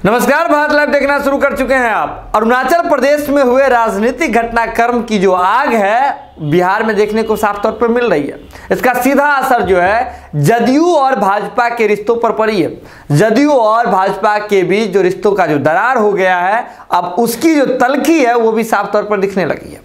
नमस्कार, भारत लाइव देखना शुरू कर चुके हैं आप। अरुणाचल प्रदेश में हुए राजनीतिक घटनाक्रम की जो आग है बिहार में देखने को साफ तौर पर मिल रही है। इसका सीधा असर जो है जदयू और भाजपा के रिश्तों पर पड़ी है। जदयू और भाजपा के बीच जो रिश्तों का जो दरार हो गया है, अब उसकी जो तलखी है वो भी साफ तौर पर दिखने लगी है।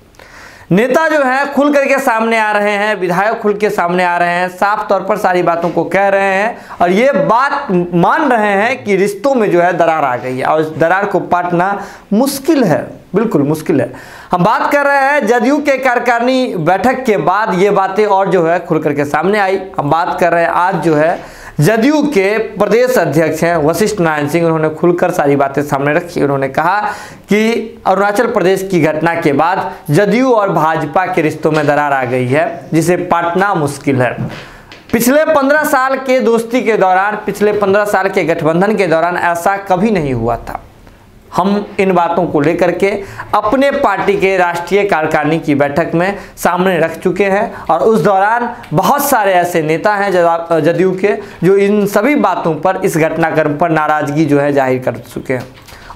नेता जो है खुल करके सामने आ रहे हैं, विधायक खुल के सामने आ रहे हैं, साफ तौर पर सारी बातों को कह रहे हैं और ये बात मान रहे हैं कि रिश्तों में जो है दरार आ गई है और इस दरार को पाटना मुश्किल है, बिल्कुल मुश्किल है। हम बात कर रहे हैं जदयू के कार्यकारिणी बैठक के बाद ये बातें और जो है खुल करके सामने आई। हम बात कर रहे हैं आज जो है जदयू के प्रदेश अध्यक्ष हैं वशिष्ठ नारायण सिंह, उन्होंने खुलकर सारी बातें सामने रखी। उन्होंने कहा कि अरुणाचल प्रदेश की घटना के बाद जदयू और भाजपा के रिश्तों में दरार आ गई है, जिसे पाटना मुश्किल है। पिछले 15 साल के दोस्ती के दौरान, पिछले 15 साल के गठबंधन के दौरान ऐसा कभी नहीं हुआ था। हम इन बातों को लेकर के अपने पार्टी के राष्ट्रीय कार्यकारिणी की बैठक में सामने रख चुके हैं और उस दौरान बहुत सारे ऐसे नेता हैं जदयू के जो इन सभी बातों पर, इस घटनाक्रम पर नाराजगी जो है जाहिर कर चुके हैं।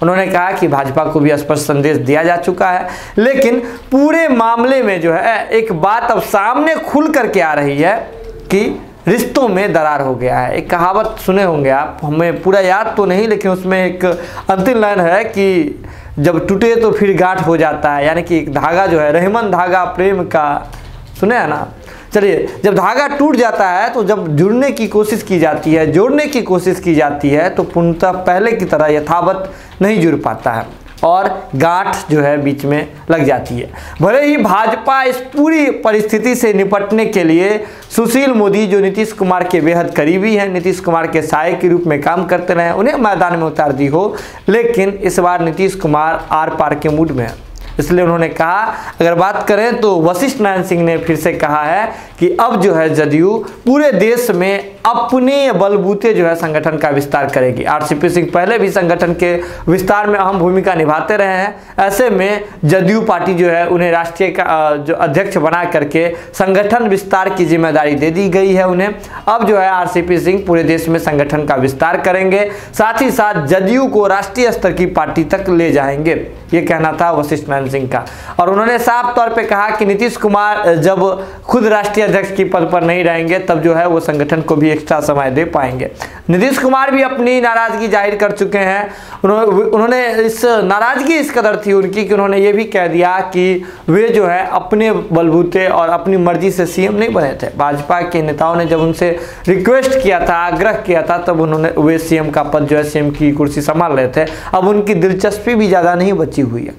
उन्होंने कहा कि भाजपा को भी स्पष्ट संदेश दिया जा चुका है, लेकिन पूरे मामले में जो है एक बात अब सामने खुल करके आ रही है कि रिश्तों में दरार हो गया है। एक कहावत सुने होंगे आप, हमें पूरा याद तो नहीं, लेकिन उसमें एक अंतिम लाइन है कि जब टूटे तो फिर गांठ हो जाता है, यानी कि एक धागा जो है, रहमन धागा प्रेम का, सुने है ना। चलिए, जब धागा टूट जाता है तो जब जुड़ने की कोशिश की जाती है, जोड़ने की कोशिश की जाती है तो पूर्णतः पहले की तरह यथावत नहीं जुड़ पाता है और गांठ जो है बीच में लग जाती है। भले ही भाजपा इस पूरी परिस्थिति से निपटने के लिए सुशील मोदी, जो नीतीश कुमार के बेहद करीबी हैं, नीतीश कुमार के साये के रूप में काम करते रहे, उन्हें मैदान में उतार दी हो, लेकिन इस बार नीतीश कुमार आर पार के मूड में है। इसलिए उन्होंने कहा, अगर बात करें तो वशिष्ठ नारायण सिंह ने फिर से कहा है कि अब जो है जदयू पूरे देश में अपने बलबूते जो है संगठन का विस्तार करेगी। आरसीपी सिंह पहले भी संगठन के विस्तार में अहम भूमिका निभाते रहे हैं। ऐसे में जदयू पार्टी जो है उन्हें राष्ट्रीय जो अध्यक्ष बना करके संगठन विस्तार की जिम्मेदारी दे दी गई है उन्हें। अब जो है आरसीपी सिंह पूरे देश में संगठन का विस्तार करेंगे, साथ ही साथ जदयू को राष्ट्रीय स्तर की पार्टी तक ले जाएंगे, ये कहना था वशिष्ठ नारायण सिंह का। और उन्होंने साफ तौर पे कहा कि नीतीश कुमार जब खुद राष्ट्रीय अध्यक्ष की पद पर नहीं रहेंगे तब जो है वो संगठन को भी एक्स्ट्रा समय दे पाएंगे। नीतीश कुमार भी अपनी नाराजगी जाहिर कर चुके हैं। उन्होंने इस नाराजगी इस कदर थी उनकी कि उन्होंने ये भी कह दिया कि वे जो है अपने बलबूते और अपनी मर्जी से सीएम नहीं बने थे। भाजपा के नेताओं ने जब उनसे रिक्वेस्ट किया था, आग्रह किया था, तब वे सीएम का पद जो है, सीएम की कुर्सी संभाल रहे थे। अब उनकी दिलचस्पी भी ज़्यादा नहीं बची हुई है।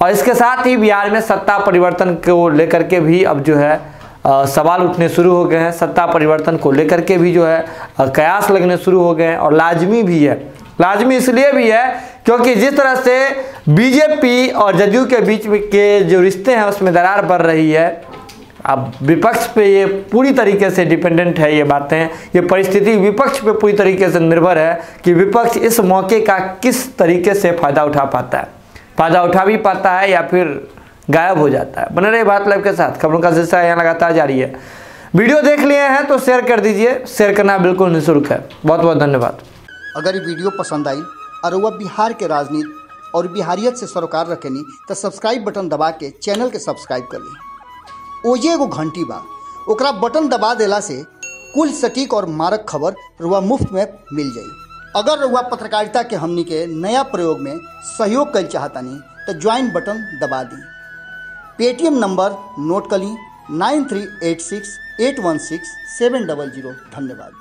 और इसके साथ ही बिहार में सत्ता परिवर्तन को लेकर के भी अब जो है सवाल उठने शुरू हो गए हैं। सत्ता परिवर्तन को लेकर के भी जो है कयास लगने शुरू हो गए हैं और लाजमी भी है। लाजमी इसलिए भी है क्योंकि जिस तरह से बीजेपी और जदयू के बीच के जो रिश्ते हैं उसमें दरार बढ़ रही है, अब विपक्ष पे ये पूरी तरीके से डिपेंडेंट है। ये बातें, ये परिस्थिति विपक्ष पे पूरी तरीके से निर्भर है कि विपक्ष इस मौके का किस तरीके से फ़ायदा उठा पाता है, फ़ायदा उठा भी पाता है या फिर गायब हो जाता है। बने रहे भारत लाइव के साथ, खबरों का सिलसिला यहाँ लगातार जारी है। वीडियो देख लिए हैं तो शेयर कर दीजिए, शेयर करना बिल्कुल निःशुल्क है। बहुत बहुत धन्यवाद। अगर ये वीडियो पसंद आई और वह बिहार के राजनीति और बिहारियत से सरोकार रखेनी तो सब्सक्राइब बटन दबा के चैनल के सब्सक्राइब कर ली। ओजे एगो घंटी बा, ओकरा बटन दबा देला से कुल सटीक और मारक खबर रुआ मुफ्त में मिल जाई। अगर रुआ पत्रकारिता के हमनी के नया प्रयोग में सहयोग कर चाहतानी तो ज्वाइन बटन दबा दी। पेटीएम नंबर नोट कर ली 9386816700। धन्यवाद।